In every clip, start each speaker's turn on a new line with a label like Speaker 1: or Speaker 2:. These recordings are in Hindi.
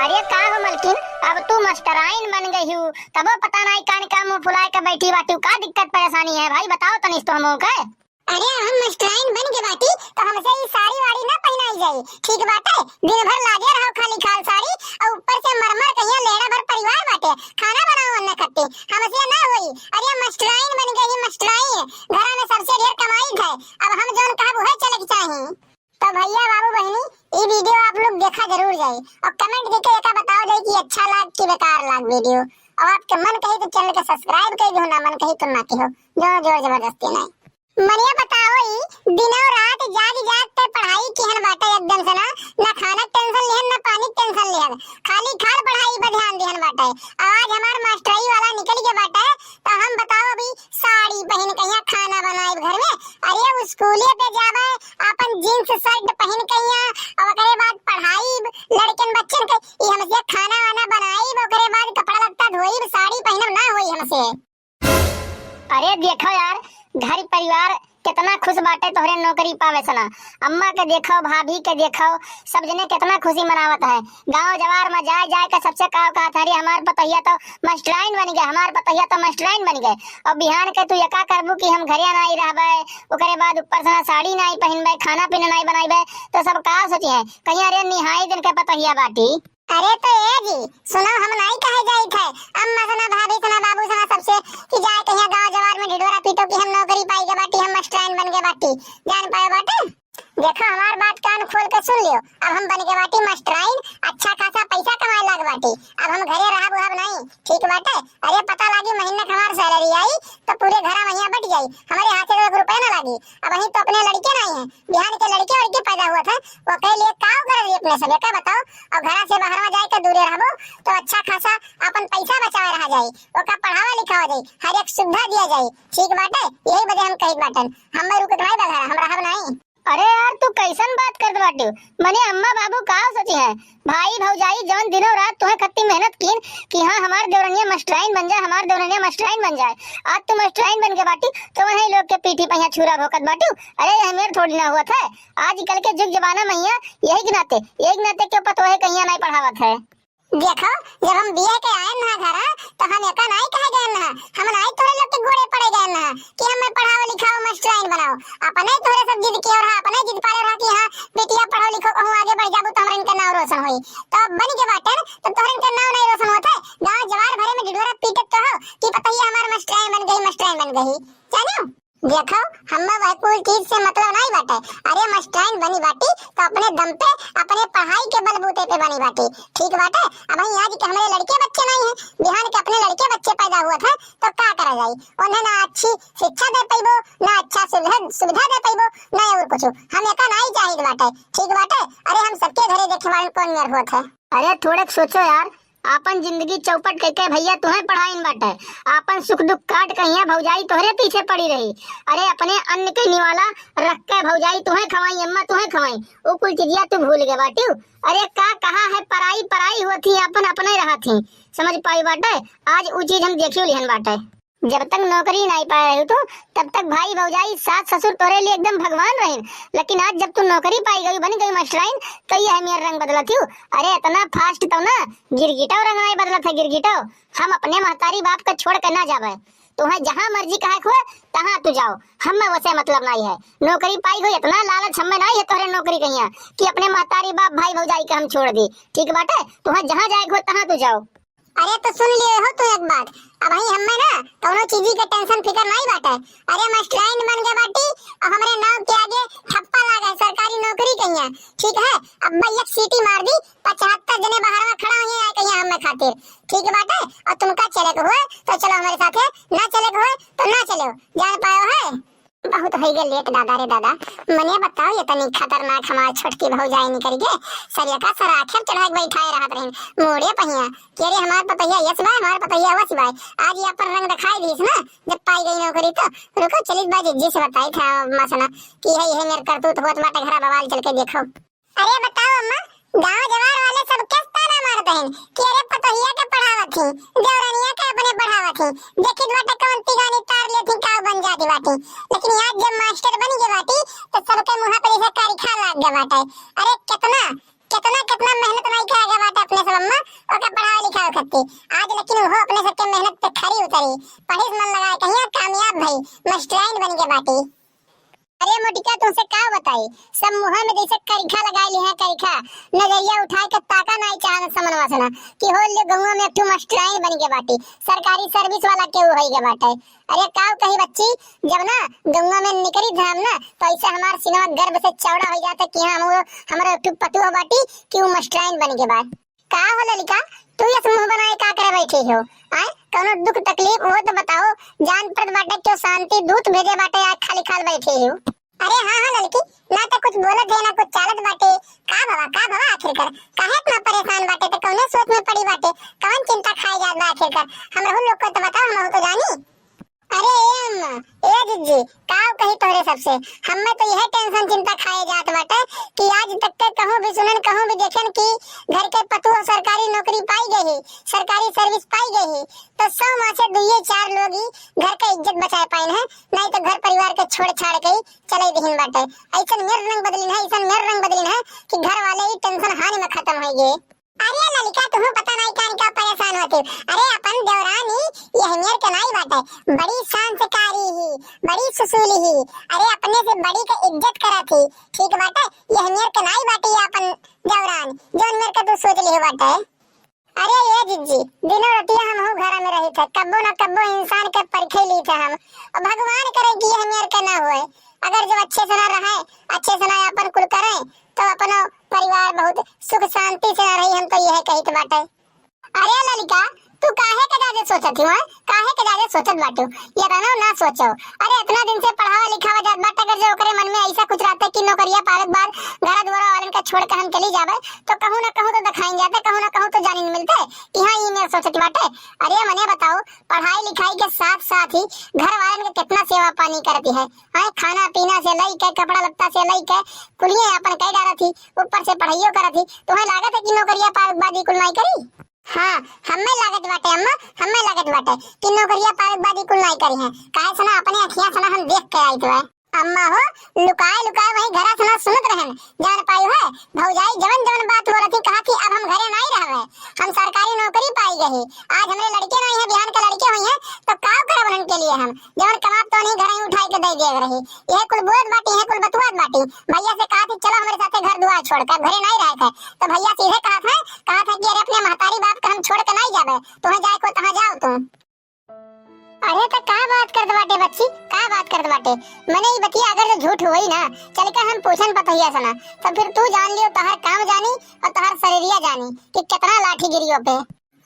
Speaker 1: अरे का हो मलकिन, अब तू मास्टराइन बन गई हूँ तबो पता नहीं कान का मुंह फुलाए के बैठी बाटू। का दिक्कत परेशानी है भाई बताओ तनिस तो हमो के।
Speaker 2: अरे हम मास्टराइन बन के बाटी तो हमसे ये साड़ी वाड़ी ना पहनाई जाई, ठीक बात है। दिन भर लागे रहो खाली खाल साड़ी और ऊपर से मरमर कहिया लेड़ा भर परिवार बाटे, खाना बनाओ वरना खट्टी हमसे ना होई। अरे मास्टराइन बन गई, मास्टराइन घर में सबसे ढेर कमाई है। अब हम जोन कहब वही चले के चाही। तो भैया बाबू बहनी ये वीडियो आप लोग देखा जरूर जाए और कमेंट देके एक बताओ जाए कि अच्छा लाग कि बेकार लाग वीडियो। और आपके मन कही तो चैनल को सब्सक्राइब कर दो, ना मन कही तो ना कहो, जो जोर जबरदस्ती नहीं। मनिया बताओ ही दिनों रात जाग जाग के पढ़ाई किहन बाटे एकदम से ना खाना टेंशन लेहन ना पानी टेंशन लेहन, खाली खाल पढ़ाई पर ध्यान देहन बाटे। आज हमार मास्टराई वाला निकल के बाटे तो हम बताओ अभी साड़ी पहन के यहाँ खाना बनाए घर में। अरे वो स्कूले पे जावे अपन जींस शर्ट पहन के यहाँ और ओकरे बाद पढ़ाई लड़कन बच्चन के ई हमसे खाना वाना बनाई ओकरे बाद कपड़ा लत्ता धोई साड़ी पहनब ना होई हमसे।
Speaker 1: अरे देखो यार घर परिवार कितना खुश बाटे तोहरे नौकरी पावे सना। अम्मा के देखो भाभी के देखो सब जने कितना खुशी मनावत है। गांव जवार में जाए जाए के सबसे कहा था अरे हमार पतैया तो मास्टराइन बन गए, हमार पतैया तो मास्टराइन बन गए। और बिहान के तू यका करबू कि हम घरिया नहीं रहबे ओकरे बाद ऊपर से साड़ी नहीं पहनबे खाना पीना नहीं बनाइबे तो सब का सोची है कहीं अरे निहाई दिन के पतैया बाटी।
Speaker 2: अरे तो ए जी सुनो हम नहीं कहे जाई थे अम्मा सना भाभी सना बाबू सना सबसे कि जाए कहीं गांव जवार में ढिढोरा पीटो कि हम नौकरी पाई के बाटी हम मास्टराइन बन के बाटी जान पाए बाटे। देखो हमार बात कान खोल के सुन लियो, अब हम बन के बाटी मास्टराइन अच्छा खासा पैसा कमाए लाग बाटी। अब हम घरे रहब उहब नहीं, ठीक बाटे। अरे पता लागी महीने का हमार सैलरी आई तो पूरे घर महीना बट जाई, हमारे हाथ से 1 रुपया ना लागी। अब वही तो अपने लड़के नहीं है बिहान के लड़के लड़के पैदा हुआ था वो कह लिए का कर अपने सब का बताओ। और घर से बाहर में जाए के दूरे रहबो तो अच्छा खासा अपन पैसा बचाए रहा जाई, ओका पढ़ावा लिखावा जाई, हर एक सुविधा दिया जाई, ठीक बाटे। यही वजह हम कही बाटन हम रुक नहीं बघा हम रहब नहीं।
Speaker 1: अरे यार तू कैसन बात करत बाटू, मने अम्मा बाबू का सोची है भाई भौजाई जवन दिनों रात तुम्हें खत्ती मेहनत कीन कि हाँ हमार देवरनिया मास्टराइन बन जाए, हमार देवरनिया मास्टराइन बन जाए। आज तू मास्टराइन बन के बाटी तो वही लोग के पीठी पहिया छुरा भोकत बाटू। अरे हमें थोड़ी ना हुआ था आजकल के जुग जमाना में यही गिनाते क्यों पतो है कहीं नहीं पढ़ावत है।
Speaker 2: देखो जब हम बीए के आए ना घर तो हम एका नहीं कहे गए ना हम नहीं तोरे लोग के घोड़े पड़े गए ना कि हमें पढ़ाओ लिखाओ मास्टराइन बनाओ। अपने तोरे सब जिद किया और अपने जिद पाले रहा कि हां बेटिया पढ़ो लिखो कहूं आगे बढ़ जाबू तो हमरा इनका नाम रोशन होई। तो बन के बाटे तो तोरे इनका नाम नहीं रोशन होता गांव जवार भरे में ढिढोरा पीटत तो हो कि पतैया हमार मास्टराइन बन गई जानो। देखो हमें वह कोई चीज से मतलब नहीं बाटे। अरे मास्टराइन बनी बाटी तो अपने दम पे अपने पढ़ाई के बलबूते पे बनी बाटी, ठीक बाटे। अब आज के हमारे लड़के बच्चे नहीं है बिहान के अपने लड़के बच्चे पैदा हुआ था तो क्या करा जाए, उन्हें ना अच्छी शिक्षा दे पाइबो ना अच्छा सुविधा दे पाइबो ना और कुछ हम एका नहीं चाहिए बाटे, ठीक बाटे। अरे हम सबके घरे देखे वाले कौन मेर होत है।
Speaker 1: अरे थोड़े सोचो यार आपन जिंदगी चौपट करके भैया तुम्हें पढ़ाइन बाटे, आपन सुख दुख काट कहिया भौजाई तोहरे पीछे पड़ी रही। अरे अपने अन्न के निवाला रख के भौजाई तुम्हें खवाई अम्मा तुम्हें खवाई वो कुल चीजिया तू भूल गए बाटी। अरे का कहा है पराई हुआ थी अपन अपने रहा थी समझ पाई बाटे। आज वो चीज हम देखियो लिहन बाटे जब तक नौकरी नहीं पा रहे तो तब तक भाई भौजाई सास ससुर तोरे लिए एकदम भगवान रहे। लेकिन आज जब तू नौकरी पाई गई बन गई मास्टराइन तो ये मेरा रंग बदला थी। अरे इतना फास्ट तो ना गिरगिटाओ रंग नहीं बदला था गिरगिटाओ। हम अपने महतारी बाप का छोड़ कर ना जावे तुम्हें जहाँ मर्जी कहे हुए तहाँ तू जाओ हमें वैसे मतलब नहीं है। नौकरी पाई गई इतना लालच हमें नहीं है तोरे नौकरी कहिया कि अपने महतारी बाप भाई भौजाई का हम छोड़ दी, ठीक बात है। तुम्हें जहाँ जाए हुए तहाँ तू जाओ।
Speaker 2: अरे तो सुन लिए हो तू एक बात, अब भाई हमें ना कोनो चीज की टेंशन फिकर नहीं बाटे। अरे मास्टराइन बन के बाटी और हमारे नाम के आगे ठप्पा लगा सरकारी नौकरी कहिया, ठीक है। अब भैया सीटी मार दी 75 जने बाहर में खड़ा हुए हैं कहिया हमें खातिर, ठीक बात है। और तुमका चले को हुए तो चलो हमारे साथ है, ना चले को हुए तो ना चलो जान पाओ है। बहुत हो गए लेट दादा रे दादा मने बताओ ये तनी खतरनाक हमार छोटकी भौजाई निकल के सरिया का सर आखिर चढ़ा के बैठाए रहत रहिन मोड़े पहिया के रे हमार पतैया यस भाई हमार पतैया वस भाई आज ये पर रंग दिखाई दीस ना जब पाई गई नौकरी तो रुको चलित बाजी जी से बताई था मसना कि है मेरे करतूत होत बाटे घर बवाल चल के देखो। अरे बताओ अम्मा गांव जवार वाले सब किस ताना मारते हैं कि अरे पतैया के पढ़ावत थी देवरनिया के अपने पढ़ावत थी देखित बाटे कौन तिगानी तार लेती का बन जाती बाटी। लेकिन आज जब मास्टर बन गई बाटी तो सबके मुंह पे ऐसा कारी खा लग गया बाटे। अरे कितना कितना कितना मेहनत नहीं किया गया बाटे अपने सब अम्मा बाटी। आज लेकिन वो अपने सबके मेहनत पे खरी उतरी, पढ़िस मन लगाए कहीं कामयाब भई, मास्टराइन बन के बाटी। अरे मोटिका तुमसे का बताई, सब मुंह में जैसे करिखा लगाई ली है करिखा, नजरिया उठाए के ताका नहीं चाहन समन वासना कि हो ले गौवा में एक ठो मास्टराइन बन के बाटी, सरकारी सर्विस वाला के हो गए बाटे। अरे काव कही बच्ची, जब ना गौवा में निकली धाम ना तो ऐसे हमार सिनेमा गर्व से चौड़ा हो जाता कि हम हमारा एक पतु हो बाटी कि वो मास्टराइन बन के बाद। का हो ललिका, तू ये मुंह बनाए का करे बैठी हो? आए कोनो दुख तकलीफ हो तो बताओ, जान पड़ बाटे क्यों शांति दूत भेजे बाटे आज खाली खाल बैठी हो? अरे हाँ हाँ लड़की, ना तो कुछ बोलत है ना कुछ चालत बाटे। का भवा आखिरकार काहे इतना परेशान बाटे, तो कौने सोच में पड़ी बाटे, कौन चिंता खाई जात बा आखिरकार? हमहु लोग को तो बताओ, हम तो जानी। अरे अम्मा, जिज्जी काव कही तोरे सबसे, हमें तो यह टेंशन चिंता खाए जात बाटे कि आज तक के कहूं भी सुनन कहूं भी देखन कि घर के पतु सरकारी नौकरी पाई गई, सरकारी सर्विस पाई गई, तो 100 माह से 2-4 लोग ही घर का इज्जत बचाए पाइन है, नहीं तो घर परिवार के छोड़ छाड़ के चले दिहिन बाटे। ऐसा मेर रंग बदलिन है कि घर वाले ही टेंशन हानि में खत्म हो गए। अरे ललिका तुम्हें पता नहीं क्या परेशान होती। अरे अपन देवरानी ये हमेर के नहीं बाटे, बड़ी संस्कारी ही, बड़ी सुसूली ही, अरे अपने से बड़ी का इज्जत करा थी, ठीक बाटे? ये हमेर के नहीं बाटे, ये अपन देवरानी जोन मेर का तू सोच ली बाटे। अरे ये जिज्जी, दिनों रातिया हम हो घर में रही थे, कब्बो न कब्बो इंसान के परखे ली थे हम, और भगवान करे कि ये हमेर के ना हुए। अगर जब अच्छे से ना रहे, अच्छे से ना अपन कुल करे, तो अपना परिवार बहुत सुख शांति से ना रही, हम तो यह कहित बाटे। अरे ललिका, तू काहे के ज्यादा सोचत हो? काहे के ज्यादा सोचत बाटू? ये रहना ना सोचो। अरे इतना दिन से पढ़ावा लिखावा जात बाटे, अगर जो ओकरे मन में ऐसा कुछ रहता कि नौकरिया पारत बार घर द्वारा वालन का छोड़ के हम चली जावे, तो कहूं ना कहूं तो दिखाई जाते, कहूं ना कहूं तो जानी नहीं मिलते कि हां ये मेरे सोचत बाटे। अरे मने बताओ, पढ़ाई लिखाई के साथ साथ ही घर वालन के कितना सेवा पानी करती है, हां खाना पीना से लई के कपड़ा लत्ता से लई के कुलिए अपन कई डारा थी, ऊपर से पढ़ाइयो करत थी। तुम्हें लागत है कि नौकरिया पारत बादी कुल नहीं करी? हाँ हमें लागत बाटे अम्मा, हमें लागत बाटे कि नौकरिया पारकबाजी कुल नहीं करी है। काहे सना अपने अखियां सना हम देख के आई तो अम्मा हो, लुकाए वही घरा सना सुनत रहन, जान पाई है भौजाई जवन बात हो रही कहा कि अब हम घरे नहीं रहवे, हम सरकारी नौकरी पाई गई। आज हमरे लड़के नहीं है, बिहान के लड़के हुई हैं, तो का करवन के लिए हम जवन कमाब तो नहीं घर ही उठाई के दे दे रही। यह कुल बोलत बाटी है, कुल बतुआत बाटी। भैया से कहा थी चलो हमारे साथे घर दुआर छोड़कर, घरे नहीं रहे थे, तो भैया सीधे कहा था कि अरे अपने महतारी बाप का हम छोड़ के नहीं जावे, तुम्हें जाए को तहां जाओ तुम। अरे तो का बात करत बाटे बच्ची, का बात करत बाटे? मने ई बतिया अगर जो झूठ हुई ना, चल के हम पूछन पतैया सना, तो फिर तू जान लियो तहर काम जानी और तहर शरीरिया जानी कि कितना लाठी गिरियो पे।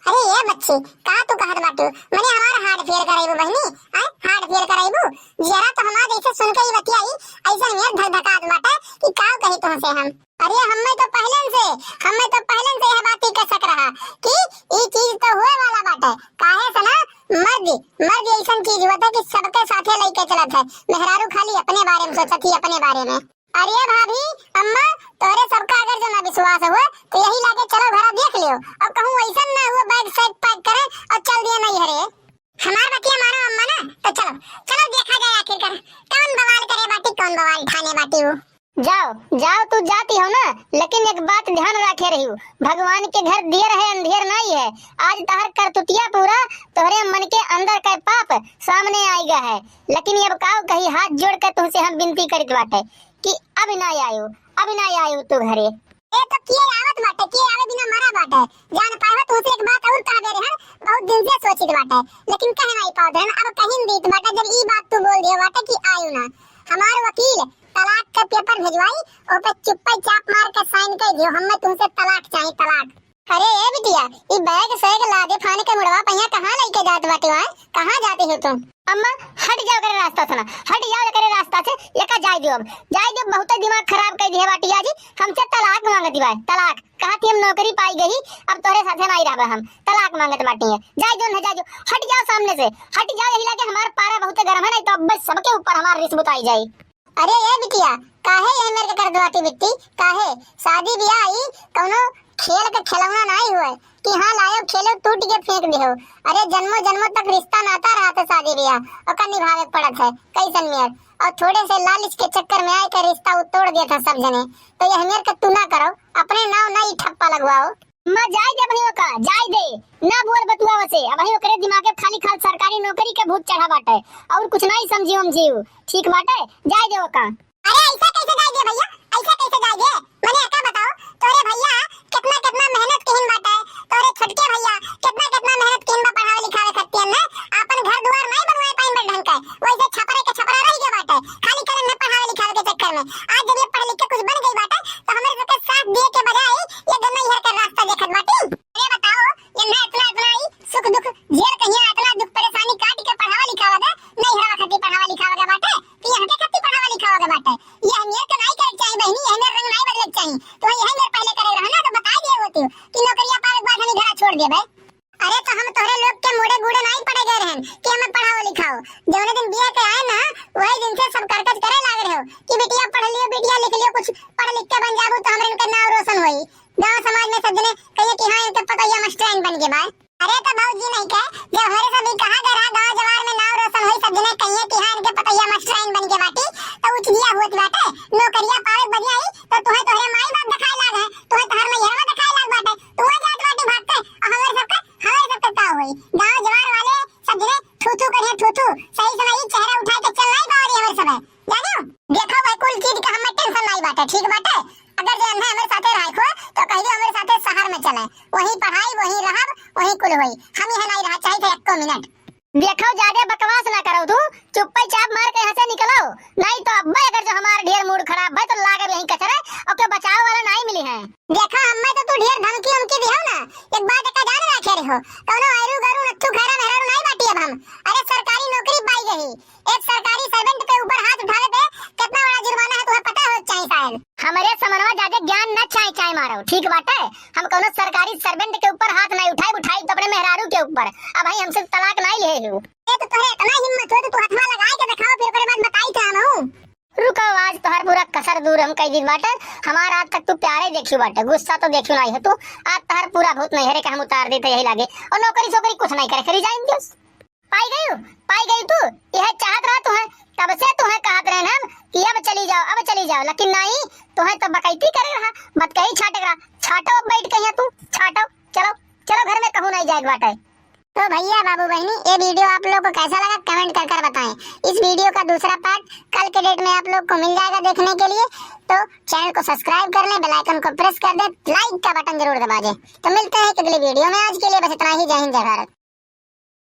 Speaker 2: अरे ये बच्ची का तू कहत बाटू? मने हमारा हार्ट फेल कराइबू बहनी, हार्ट फेल कराइबू? जरा तो हमार जैसे सुन के ई बतिया ऐसा मेर धक धकात बाटे कि का कही तुमसे हम। अरे हमें तो पहले से यह बात ही कर सक रहा कि ये चीज तो हुए वाला बाटे। काहे से ना मर्द ऐसा चीज होता कि सबके साथे लेके चलत है, मेहरारू खाली अपने बारे में सोचत ही अपने बारे में। अरे भाभी अम्मा, तोरे सबका अगर जो ना विश्वास हुआ तो यही लाके चलो घर देख लियो, और कहूं ऐसा ना हुआ बैग सेट पैक करे और चल दिया नहीं हरे। हमार बतिया मानो अम्मा ना, तो चलो देखा जाए आखिरकार कौन बवाल करे बाटी, कौन बवाल ठाने बाटी हो।
Speaker 1: जाओ तू जाती हो ना, लेकिन एक बात ध्यान रखे रही, भगवान के घर दियर है अंधेर नहीं है। आज तहर करतुतिया पूरा तोहरे मन के अंदर का पाप सामने आएगा है, लेकिन अब काव कही हाथ जोड़ कर तुमसे हम विनती करित बाटे कि अब ना आयो तू घरे।
Speaker 2: ए तो किए आवत बाटे, किए आवे बिना मरा बाटे। जान पावे तुमसे एक बात और कह दे रहे हैं, बहुत दिन से सोचित बाटे, लेकिन कह नहीं पावत है। अब कहीं दीत बाटे जब ई बात तू बोल दियो बाटे कि आयो ना। हमार वकील तलाक का पेपर भिजवाई, और पे चुप्पा चाप मार के साइन कर दियो, हमें तुमसे तलाक चाहिए, तलाक।
Speaker 1: अरे ए बिटिया, ई बैग सैग लादे फाने के मुड़वा पहिया कहां लेके जात बाटे? कहां जाती हो तुम? अम्मा हट जाओ करे रास्ता से ना, हट जाओ करे रास्ता से, एका जाय दियो, बहुत दिमाग खराब कर दिए बाटिया जी। हमसे तलाक मांगती बा, तलाक कहा थी हम नौकरी पाई गई, अब तोरे साथे नहीं रहबे, हम तलाक मांगत बाटी है। जाय जो हट जाओ सामने से, हट जाओ, यही लागे हमार पारा बहुत गरम है, नहीं तो अब बस सबके ऊपर हमार रिश्वत आई जाए।
Speaker 2: अरे ये बिटिया काहे ये मेरे कर दुआती बिट्टी, काहे शादी ब्याह आई कौनो खेल का खिलौना नहीं हुए कि हाँ लायो खेलो टूट के फेंक दियो। अरे जन्मों तक रिश्ता नाता रहा था, शादी ब्याह ओकर निभावे पड़त है कैसन मेर, और थोड़े से लालच के चक्कर में आए के रिश्ता तोड़ दिया था सब जने। तो ये मेर का तू ना करो, अपने नाव नहीं ठप्पा लगवाओ।
Speaker 1: मैं जाय दे भैया का जाय दे ना बोल बतुआ वसे अब भैया करे दिमाग में खाली खाल सरकारी नौकरी के भूत चढ़ा बाटे और कुछ नहीं समझियो हम जीव ठीक बाटे जाय दे का।
Speaker 2: अरे ऐसा कैसे जाय दे भैया, ऐसा कैसे जाय दे? मैंने का बताओ तोरे भैया कितना कितना मेहनत किहिन बाटे, तोरे छोटके भैया कितना कितना मेहनत किहिन बा पढ़ावे लिखावे खातिर ना अपन घर द्वार नहीं बनवाए पाइन बे ढंग के वैसे छपरे के छपरा रह गए बाटे खाली करे न पढ़ावे लिखावे के चक्कर में। आज जब ये पढ़ लिख के कुछ बन गई बाटे तो हमारे सबके साथ दिए के बजाय ये गन्ना इहर के रास्ता देखत बाटी। अरे बताओ ये ना इतना इतना ही सुख दुख झेल कहिया इतना दुख परेशानी काट के पढ़ावा लिखावा दे नहीं हवा खती पढ़ावा लिखावा के बाटे कि यहाँ के खती पढ़ावा लिखावा के बाटे ये अहमियत नहीं करे चाहिए बहनी, अहमियत रंग नहीं बदले चाहिए तो यही मेरे पहले करे रहा ना तो बता दिए होती कि नौकरियां पावे के बाद हम घर छोड़ दे भाई। अरे तो हम तोरे लोग के मुड़े गुड़े नहीं पड़े गए रहन कि हमें पढ़ाओ लिखाओ, जौने दिन बिया के आए ना वही दिन से सब करकट करे लाग रहे हो कि बेटिया पढ़ लियो बेटिया लिख लियो कुछ पढ़ लिख के बन जाबो तो हमरे इनका नाम रोशन होई गांव समाज में सब जने कहिए कि हां इनके पतैया मास्टराइन बन के भाई। अरे तो बाबूजी नहीं के जब हरे सभी कहा गया गांव जवार में नाम रोशन होई सब जने कहिए कि हां इनके पतैया मास्टराइन बन के बाटी तो उच दिया होत बाटे नौकरियां पावे बजाई तो तोहे तोहरे माई बाप दिखाए लाग है तोहे तोहर में यरवा दिखाए लाग बाटे तू जात बाटे भागते और हमारे सबका का होई गांव जवार वाले सब जने थू करे थू सही समय चेहरा उठा के चल नहीं बावरी हमारे सब जानो देखो भाई कुल चीज का हमें टेंशन नहीं बाटे ठीक बाटे। अगर जे हमें हमारे साथे राखो तो कहियो हमारे साथे शहर में चले वही पढ़ाई वही रहब वही कुल होई हम यहां नहीं रह चाहिए एको मिनट।
Speaker 1: देखो ज्यादा बकवास ना करो तू चुप्पी चाप मार के यहाँ से निकलो नहीं तो अब्बा अगर जो हमारा ढेर मूड खराब है तो लागे यहीं कचरे और के बचाव वाला नहीं मिली है।
Speaker 2: देखो हमें तो तू ढेर धमकी हमकी दिहो ना एक बात का जान रखे रहो कोनो आयरु गरु नत्थु खैरा मेहरारू नहीं बाटी अब हम। अरे सरकारी नौकरी पाई गई एक सरकारी सर्वेंट के ऊपर हाथ उठावे पे कितना बड़ा जुर्माना है तुम्हें पता हो चाहिए शायद।
Speaker 1: हमारे समनवा ज्यादा ज्ञान न चाय चाय मारो ठीक बाटे हम कोनो सरकारी सर्वेंट के ऊपर हाथ नहीं उठाई तो अपने मेहरारू के ऊपर अब भाई हमसे तलाक नहीं ले हो।
Speaker 2: ए तो तोरे इतना हिम्मत हो तो तू हथवा लगाए के दिखाओ फिर ओकरे बाद बताई था हम
Speaker 1: रुको आज तोहर पूरा कसर दूर हम कई दिन बाटे हमारा आज तक तू प्यारे देखियो बाटे गुस्सा तो देखियो नहीं है तू आज तोहर पूरा भूत नहीं है कि हम उतार देते यही लागे और नौकरी सोकरी कुछ नहीं करे करी जाइन दियो पाई गई तू यह चाहत रहा तू है तब से तुम्हें कहत रहे हम कि अब चली जाओ लेकिन नहीं तुम्हें तो बकैती करे रहा मत कही छाटे रहा छाटो अब बैठ कहिया तू छाटो चलो घर में कहूं नहीं जाए बाटे।
Speaker 2: तो भैया बाबू बहनी ये वीडियो आप लोग को कैसा लगा कमेंट कर बताएं। इस वीडियो का दूसरा पार्ट कल के डेट में आप लोग को मिल जाएगा देखने के लिए तो चैनल को सब्सक्राइब कर लें बेल आइकन को प्रेस कर दें लाइक का बटन जरूर दबा दें। तो मिलते हैं अगले वीडियो में आज के लिए बस इतना ही। जय हिंद जय भारत।